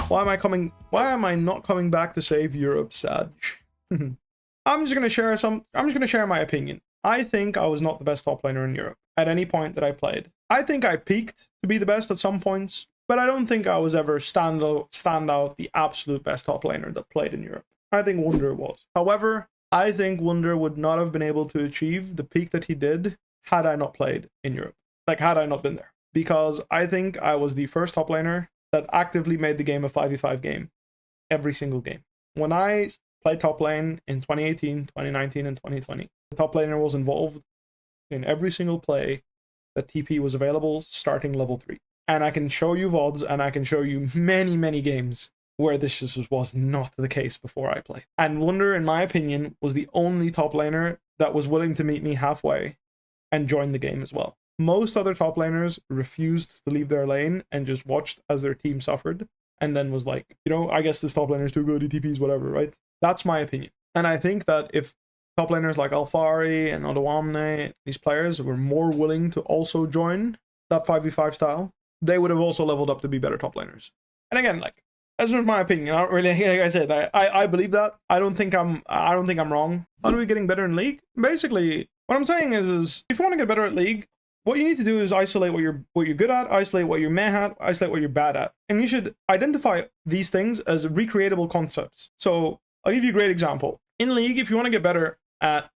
Why am I not coming back to save Europe, Sag? I'm just gonna share my opinion. I think I was not the best top laner in Europe at any point that I played. I think I peaked to be the best at some points, but I don't think I was ever stand out the absolute best top laner that played in Europe. I think Wunder was. However, I think Wunder would not have been able to achieve the peak that he did had I not played in Europe. Like, had I not been there. Because I think I was the first top laner that actively made the game a 5v5 game. Every single game. When I played top lane in 2018, 2019, and 2020, the top laner was involved in every single play that TP was available starting level 3. And I can show you VODs, and I can show you many, many games where this just was not the case before I played. And Wunder, in my opinion, was the only top laner that was willing to meet me halfway and join the game as well. Most other top laners refused to leave their lane and just watched as their team suffered, and then was like, you know, I guess this top laner is too good, he TPs, whatever, right? That's my opinion. And I think that if top laners like Alfari and Odoamne, these players were more willing to also join that 5v5 style, they would have also leveled up to be better top laners. And again, like, that's just my opinion. I don't really, like I said, I believe that. I don't think I'm wrong. How are we getting better in League? Basically, what I'm saying is if you want to get better at League, what you need to do is isolate what you're good at, isolate what you're meh at, isolate what you're bad at. And you should identify these things as recreatable concepts. So I'll give you a great example. In League, if you want to get better at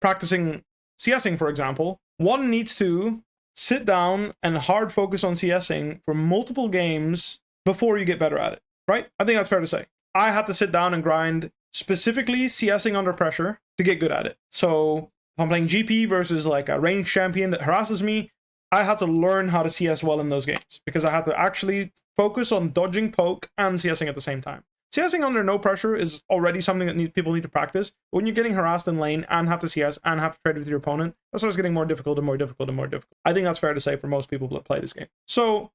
practicing CSing, for example, one needs to sit down and hard focus on CSing for multiple games before you get better at it, right? I think that's fair to say. I had to sit down and grind specifically CSing under pressure to get good at it. So if I'm playing GP versus like a ranged champion that harasses me, I had to learn how to CS well in those games because I had to actually focus on dodging poke and CSing at the same time. CSing under no pressure is already something that people need to practice. But when you're getting harassed in lane and have to CS and have to trade with your opponent, that starts getting more difficult and more difficult and more difficult. I think that's fair to say for most people that play this game. So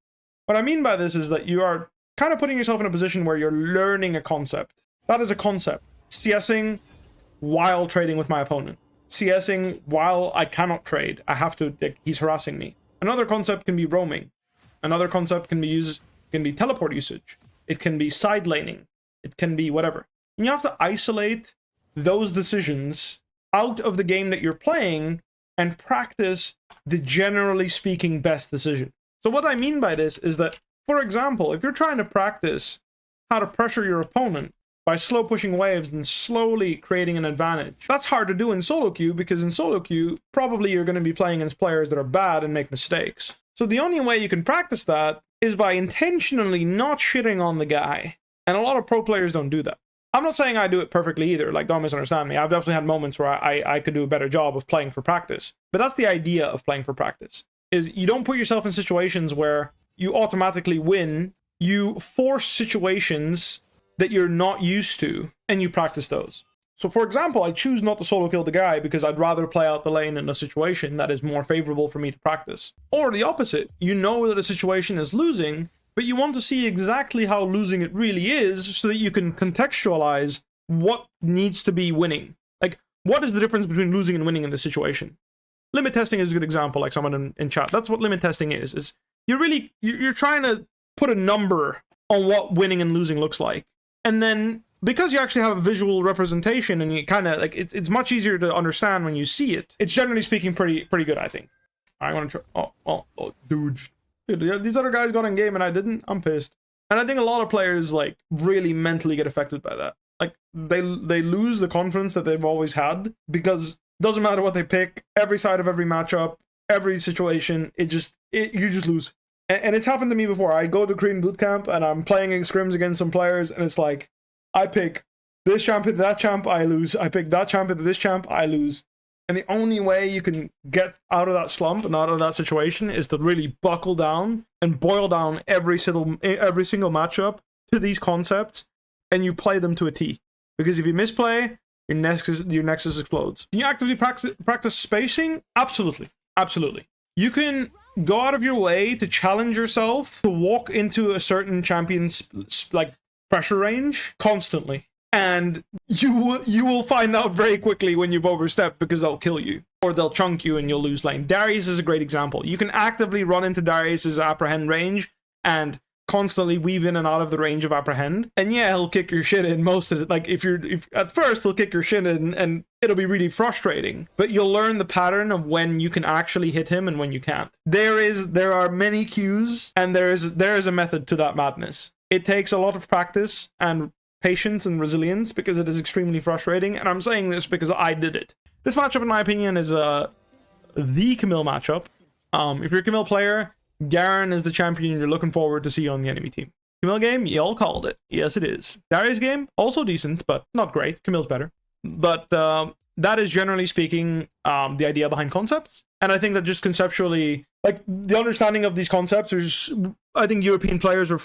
what I mean by this is that you are kind of putting yourself in a position where you're learning a concept. That is a concept. CSing while trading with my opponent. CSing while I cannot trade. I have to, he's harassing me. Another concept can be roaming. Another concept can be teleport usage. It can be side laning. It can be whatever. And you have to isolate those decisions out of the game that you're playing and practice the generally speaking best decision. So what I mean by this is that, for example, if you're trying to practice how to pressure your opponent by slow pushing waves and slowly creating an advantage, that's hard to do in solo queue because in solo queue, probably you're going to be playing against players that are bad and make mistakes. So the only way you can practice that is by intentionally not shitting on the guy. And a lot of pro players don't do that. I'm not saying I do it perfectly either, like, don't misunderstand me. I've definitely had moments where I could do a better job of playing for practice. But that's the idea of playing for practice, is you don't put yourself in situations where you automatically win. You force situations that you're not used to, and you practice those. So for example, I choose not to solo kill the guy because I'd rather play out the lane in a situation that is more favorable for me to practice. Or the opposite, you know that a situation is losing, but you want to see exactly how losing it really is so that you can contextualize what needs to be winning. Like, what is the difference between losing and winning in this situation? Limit testing is a good example, like someone in chat. That's what limit testing is you're trying to put a number on what winning and losing looks like. And then, because you actually have a visual representation and you kind of, like, it's much easier to understand when you see it, it's generally speaking pretty good, I think. I want to try, oh, dude, these other guys got in game and I didn't. I'm pissed. And I think a lot of players, like, really mentally get affected by that. Like, they lose the confidence that they've always had because it doesn't matter what they pick, every side of every matchup, every situation, you just lose. And it's happened to me before. I go to Korean bootcamp and I'm playing in scrims against some players and it's like, I pick this champion to that champ, I lose. I pick that champion to this champ, I lose. And the only way you can get out of that slump and out of that situation is to really buckle down and boil down every single matchup to these concepts, and you play them to a T. Because if you misplay, your nexus explodes. Can you actively practice spacing? Absolutely. Absolutely. You can go out of your way to challenge yourself to walk into a certain champion's like pressure range constantly. And you will find out very quickly when you've overstepped because they'll kill you. Or they'll chunk you and you'll lose lane. Darius is a great example. You can actively run into Darius's apprehend range and constantly weave in and out of the range of apprehend. And yeah, he'll kick your shit in most of it. Like if at first he'll kick your shit in and it'll be really frustrating, but you'll learn the pattern of when you can actually hit him and when you can't. There are many cues, and there is a method to that madness. It takes a lot of practice and patience and resilience because it is extremely frustrating, and I'm saying this because I did it. This matchup, in my opinion, is the Camil matchup. If you're a Camil player, Garen is the champion you're looking forward to see on the enemy team. Camil game, y'all called it. Yes, it is. Darius game, also decent, but not great. Camil's better. But that is, generally speaking, the idea behind concepts. And I think that just conceptually, like, the understanding of these concepts is, I think European players are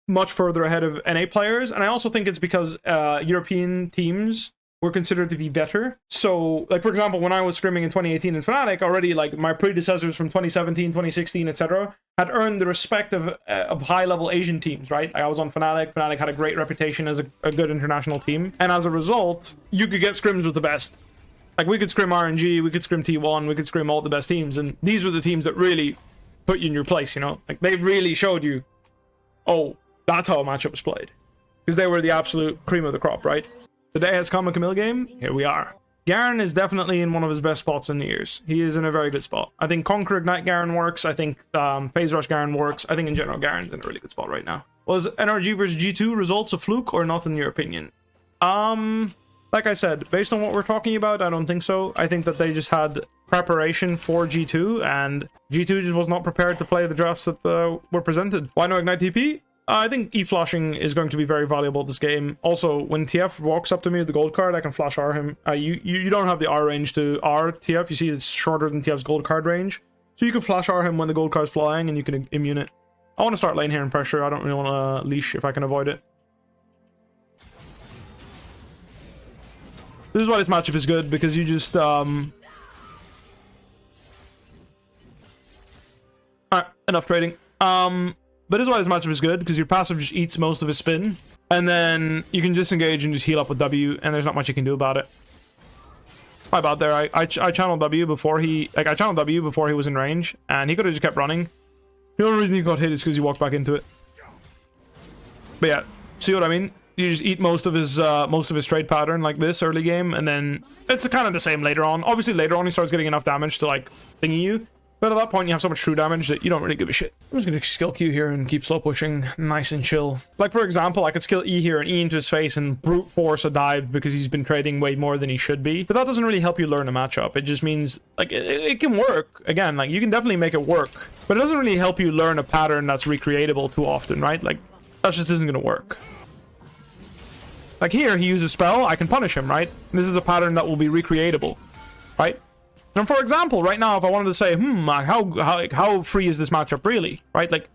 much further ahead of NA players, and I also think it's because European teams were considered to be better. So, like, for example, when I was scrimming in 2018 in Fnatic, already, like, my predecessors from 2017, 2016, etc., had earned the respect of high-level Asian teams, right? Like, I was on Fnatic. Fnatic had a great reputation as a good international team, and as a result, you could get scrims with the best. Like, we could scrim RNG, we could scrim T1, we could scrim all the best teams, and these were the teams that really put you in your place, you know? Like, they really showed you, oh, that's how a matchup was played. Because they were the absolute cream of the crop, right? The day has come, a Camil game. Here we are. Garen is definitely in one of his best spots in the years. He is in a very good spot. I think Conquer Ignite Garen works. I think Phase Rush Garen works. I think in general, Garen's in a really good spot right now. Was NRG versus G2 results a fluke or not in your opinion? Like I said, based on what we're talking about, I don't think so. I think that they just had preparation for G2, and G2 just was not prepared to play the drafts that were presented. Why no Ignite TP? I think E-flashing is going to be very valuable this game. Also, when TF walks up to me with the gold card, I can flash R him. You don't have the R range to R TF. You see it's shorter than TF's gold card range. So you can flash R him when the gold card's flying, and you can immune it. I want to start lane here in pressure. I don't really want to leash if I can avoid it. This is why this matchup is good, because you just... Alright, enough trading. But this is why this matchup is good, because your passive just eats most of his spin, and then you can disengage and just heal up with W, and there's not much you can do about it. My bad there. I channeled W before he... Like, I channeled W before he was in range, and he could have just kept running. The only reason he got hit is because he walked back into it. But yeah, see what I mean? You just eat most of his trade pattern like this early game, and then it's kind of the same later on. Obviously, later on he starts getting enough damage to, like, thingy you. But at that point, you have so much true damage that you don't really give a shit. I'm just going to skill Q here and keep slow pushing nice and chill. Like, for example, I could skill E here and E into his face and brute force a dive because he's been trading way more than he should be. But that doesn't really help you learn a matchup. It just means, like, it can work. Again, like, you can definitely make it work. But it doesn't really help you learn a pattern that's recreatable too often, right? Like, that just isn't going to work. Like here, he uses spell, I can punish him, right? This is a pattern that will be recreatable, right? And for example, right now, if I wanted to say, how free is this matchup really, right? Like,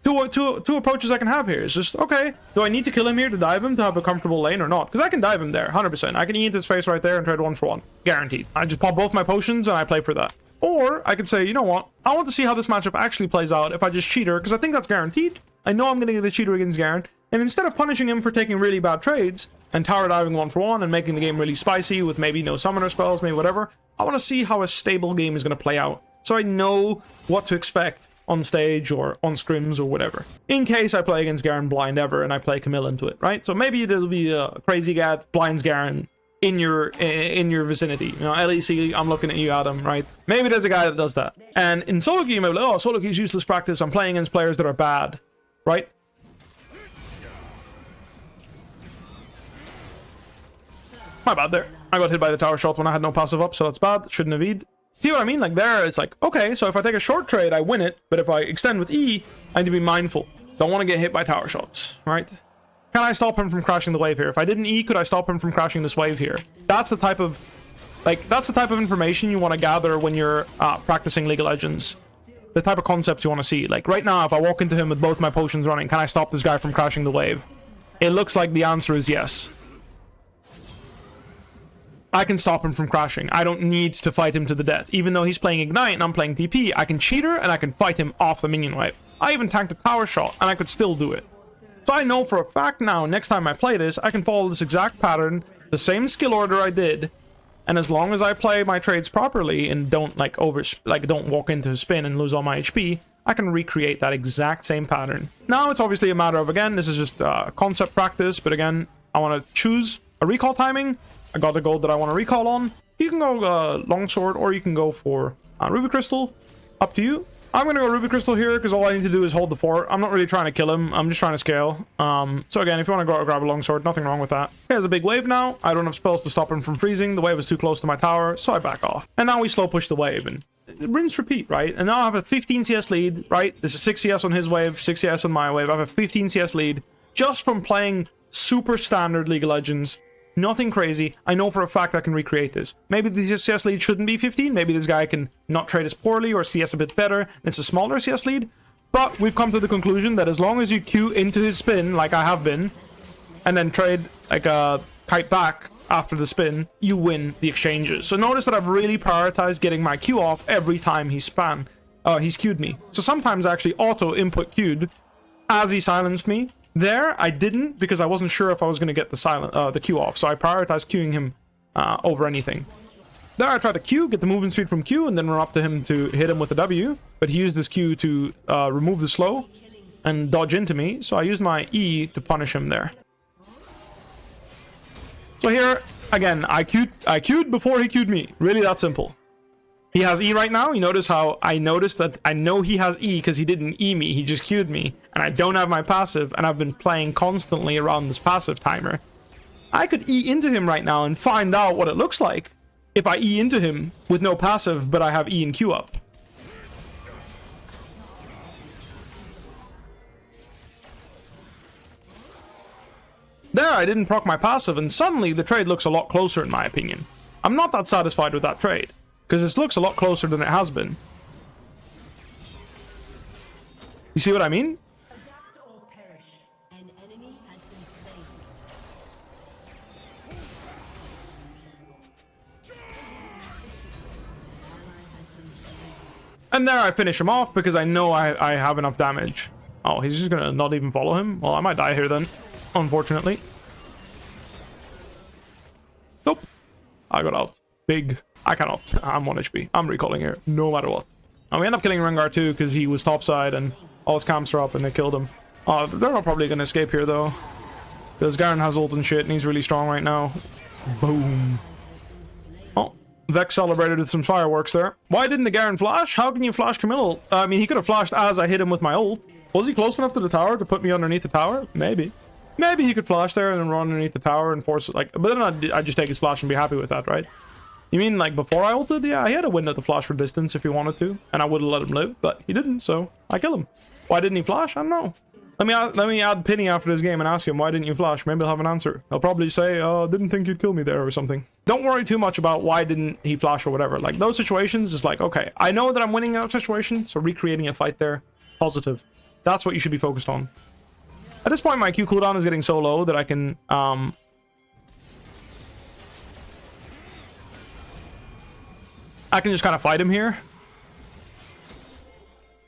two approaches I can have here. It's just, okay, do I need to kill him here to dive him to have a comfortable lane or not? Because I can dive him there, 100%. I can E into his face right there and trade 1-for-1. Guaranteed. I just pop both my potions and I play for that. Or I could say, you know what? I want to see how this matchup actually plays out if I just cheater, because I think that's guaranteed. I know I'm going to get a cheater against Garen. And instead of punishing him for taking really bad trades and tower diving 1-for-1 and making the game really spicy with maybe no summoner spells, maybe whatever, I want to see how a stable game is going to play out, so I know what to expect on stage or on scrims or whatever. In case I play against Garen blind ever and I play Camil into it, right? So maybe there'll be a crazy guy that blinds Garen in your vicinity. You know, LEC, I'm looking at you, Adam, right? Maybe there's a guy that does that. And in solo queue, you may be like, oh, solo queue is useless practice. I'm playing against players that are bad, right? My bad there. I got hit by the tower shot when I had no passive up, so that's bad. Shouldn't have E'd. See what I mean? Like there, it's like, okay, so if I take a short trade, I win it. But if I extend with E, I need to be mindful. Don't want to get hit by tower shots, right? Can I stop him from crashing the wave here? If I didn't E, could I stop him from crashing this wave here? That's the type of, that's the type of information you want to gather when you're practicing League of Legends. The type of concepts you want to see. Like right now, if I walk into him with both my potions running, can I stop this guy from crashing the wave? It looks like the answer is yes. I can stop him from crashing. I don't need to fight him to the death. Even though he's playing Ignite and I'm playing TP, I can cheater and I can fight him off the minion wave. I even tanked a tower shot and I could still do it. So I know for a fact now, next time I play this, I can follow this exact pattern, the same skill order I did, and as long as I play my trades properly and don't don't walk into his spin and lose all my HP, I can recreate that exact same pattern. Now it's obviously a matter of, again, this is just concept practice, but again, I want to choose a recall timing. I got the gold that I want to recall on. You can go longsword, or you can go for ruby crystal. Up to you. I'm gonna go ruby crystal here because all I need to do is hold the fort. I'm not really trying to kill him. I'm just trying to scale. So again, if you want to go out and grab a longsword, nothing wrong with that. He has a big wave now. I don't have spells to stop him from freezing. The wave is too close to my tower, so I back off. And now we slow push the wave and rinse repeat, right? And now I have a 15 CS lead, right? This is 6 CS on his wave, 6 CS on my wave. I have a 15 CS lead just from playing super standard League of Legends. Nothing crazy. I know for a fact I can recreate this. Maybe the CS lead shouldn't be 15. Maybe this guy can not trade as poorly or CS a bit better. It's a smaller CS lead. But we've come to the conclusion that as long as you queue into his spin, like I have been, and then trade like a kite back after the spin, you win the exchanges. So notice that I've really prioritized getting my Q off every time he's queued me. So sometimes I actually auto input queued as he silenced me. There, I didn't because I wasn't sure if I was going to get the Q off, so I prioritized queuing him over anything. There, I tried to Q, get the movement speed from Q, and then run up to him to hit him with a W, but he used this Q to remove the slow and dodge into me, so I used my E to punish him there. So here, again, I queued before he queued me. Really that simple. He has E right now. You notice how I noticed that I know he has E because he didn't E me. He just queued me. And I don't have my passive. And I've been playing constantly around this passive timer. I could E into him right now and find out what it looks like if I E into him with no passive, but I have E and Q up. There, I didn't proc my passive, and suddenly the trade looks a lot closer in my opinion. I'm not that satisfied with that trade, because this looks a lot closer than it has been. You see what I mean? And there I finish him off because I know I have enough damage. Oh, he's just gonna not even follow him? Well, I might die here then, unfortunately. Nope. I got out. Big. I cannot. I'm 1 HP. I'm recalling here, no matter what. And we end up killing Rengar too because he was topside and all his camps are up and they killed him. They're not probably gonna escape here though, because Garen has ult and shit and he's really strong right now. Boom. Oh, Vex celebrated with some fireworks there. Why didn't the Garen flash? How can you flash Camil? I mean, he could have flashed as I hit him with my ult. Was he close enough to the tower to put me underneath the tower? Maybe. Maybe he could flash there and then run underneath the tower and force it, like, but then I'd just take his flash and be happy with that, right? You mean like before I ulted? Yeah, he had a window to flash for distance if he wanted to, and I would have let him live, but he didn't, so I kill him. Why didn't he flash? I don't know. Let me add Penny after this game and ask him, why didn't you flash? Maybe he'll have an answer. He'll probably say, didn't think you'd kill me there or something. Don't worry too much about why didn't he flash or whatever. Like, those situations, just like, okay, I know that I'm winning that situation, so recreating a fight there, positive. That's what you should be focused on. At this point, my Q cooldown is getting so low that I can, just kind of fight him here.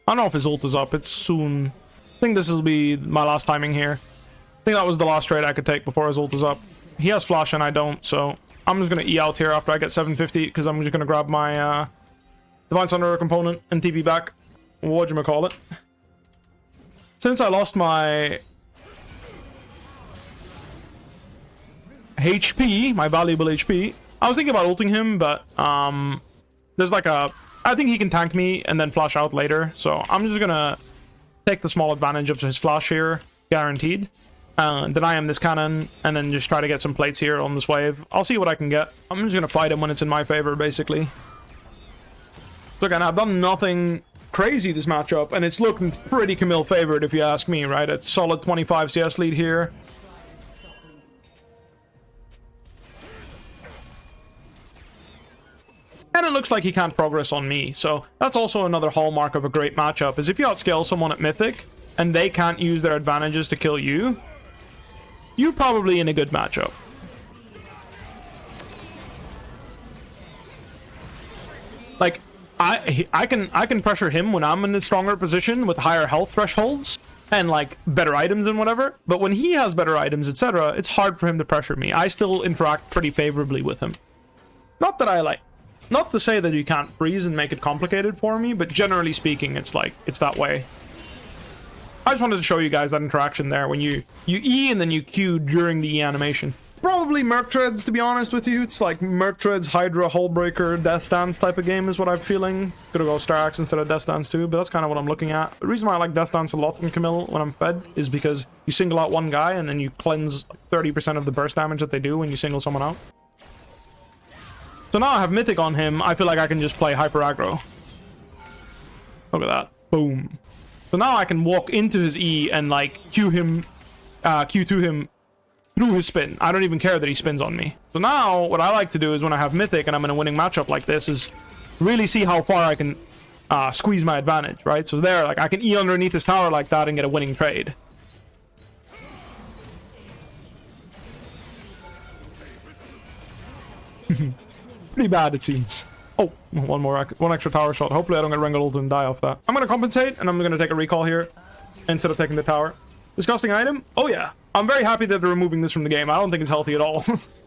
I don't know if his ult is up. It's soon. I think this will be my last timing here. I think that was the last trade I could take before his ult is up. He has flash and I don't, so I'm just going to E out here after I get 750 because I'm just going to grab my Divine Sunderer component and TP back. Whatchamacallit. Since I lost my HP, my valuable HP, I was thinking about ulting him, but there's like a... I think he can tank me and then flash out later, so I'm just gonna take the small advantage of his flash here, guaranteed. Deny him this cannon, and then just try to get some plates here on this wave. I'll see what I can get. I'm just gonna fight him when it's in my favor, basically. Look, and I've done nothing crazy this matchup, and it's looking pretty Camil favored if you ask me, right? A solid 25 CS lead here. And it looks like he can't progress on me, so that's also another hallmark of a great matchup, is if you outscale someone at Mythic, and they can't use their advantages to kill you, you're probably in a good matchup. Like, I can pressure him when I'm in a stronger position with higher health thresholds, and like better items and whatever, but when he has better items, etc., it's hard for him to pressure me. I still interact pretty favorably with him. Not that I like Not to say that you can't freeze and make it complicated for me, but generally speaking, it's like, it's that way. I just wanted to show you guys that interaction there when you E and then you Q during the E animation. Probably Merc Treads, to be honest with you. It's like Merc Treads, Hydra, Hullbreaker, Death Dance type of game is what I'm feeling. Gonna go Star Axe instead of Death Dance too, but that's kind of what I'm looking at. The reason why I like Death Dance a lot in Camil when I'm fed is because you single out one guy and then you cleanse 30% of the burst damage that they do when you single someone out. So now I have Mythic on him, I feel like I can just play Hyper Aggro. Look at that. Boom. So now I can walk into his E and like Q to him through his spin. I don't even care that he spins on me. So now what I like to do is when I have Mythic and I'm in a winning matchup like this is really see how far I can squeeze my advantage, right? So there, like I can E underneath his tower like that and get a winning trade. Pretty bad, it seems. Oh, one extra tower shot. Hopefully I don't get wrangled and die off that. I'm going to compensate, and I'm going to take a recall here instead of taking the tower. Disgusting item? Oh yeah. I'm very happy that they're removing this from the game. I don't think it's healthy at all.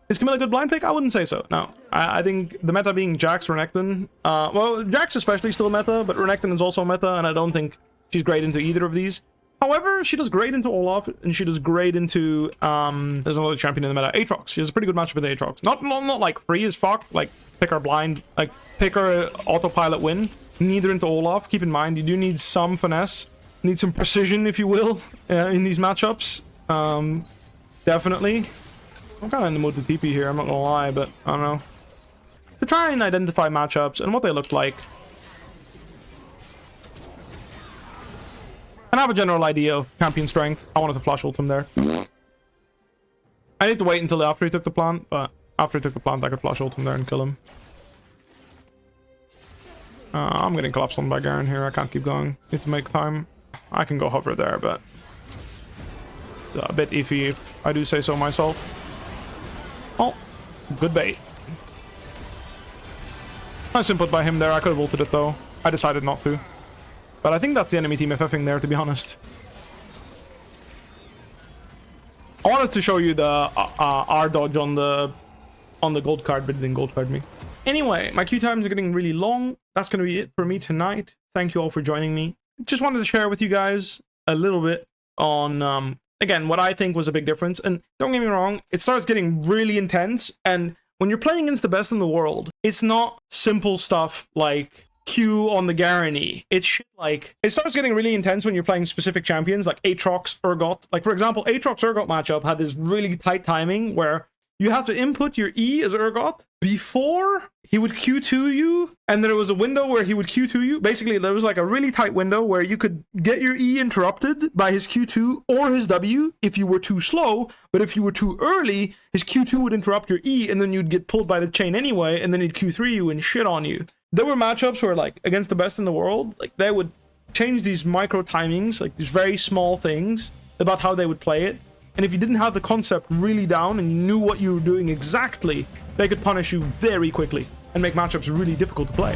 Is Camil a good blind pick? I wouldn't say so. No. I think the meta being Jax, Renekton. Well, Jax especially still meta, but Renekton is also meta, and I don't think she's great into either of these. However, she does great into Olaf, and she does great into, there's another champion in the meta, Aatrox. She has a pretty good matchup with Aatrox. Not like free as fuck, like pick her blind, like pick her autopilot win. Neither into Olaf. Keep in mind, you do need some finesse, need some precision, if you will, in these matchups. Definitely. I'm kind of in the mood to TP here, I'm not gonna lie, but I don't know. To try and identify matchups and what they look like. And have a general idea of champion strength. I wanted to flash ult him there. I need to wait until after he took the plant, but after he took the plant, I could flash ult him there and kill him. I'm getting collapsed on by Garen here. I can't keep going. Need to make time. I can go hover there, but it's a bit iffy if I do say so myself. Oh, good bait. Nice input by him there. I could have ulted it though. I decided not to. But I think that's the enemy team FFing there, to be honest. I wanted to show you the R dodge on the gold card, but it didn't gold card me. Anyway, my queue times are getting really long. That's going to be it for me tonight. Thank you all for joining me. Just wanted to share with you guys a little bit on, again, what I think was a big difference. And don't get me wrong, it starts getting really intense. And when you're playing against the best in the world, it's not simple stuff like Q on the Garen E. It's shit like, it starts getting really intense when you're playing specific champions like Aatrox, Urgot. Like, for example, Aatrox Urgot matchup had this really tight timing where you have to input your E as Urgot before he would Q2 you, and there was a window where he would Q2 you. Basically, there was like a really tight window where you could get your E interrupted by his Q2 or his W if you were too slow, but if you were too early, his Q2 would interrupt your E, and then you'd get pulled by the chain anyway, and then he'd Q3 you and shit on you. There were matchups where, like, against the best in the world, like, they would change these micro timings, like, these very small things about how they would play it. And if you didn't have the concept really down and you knew what you were doing exactly, they could punish you very quickly and make matchups really difficult to play.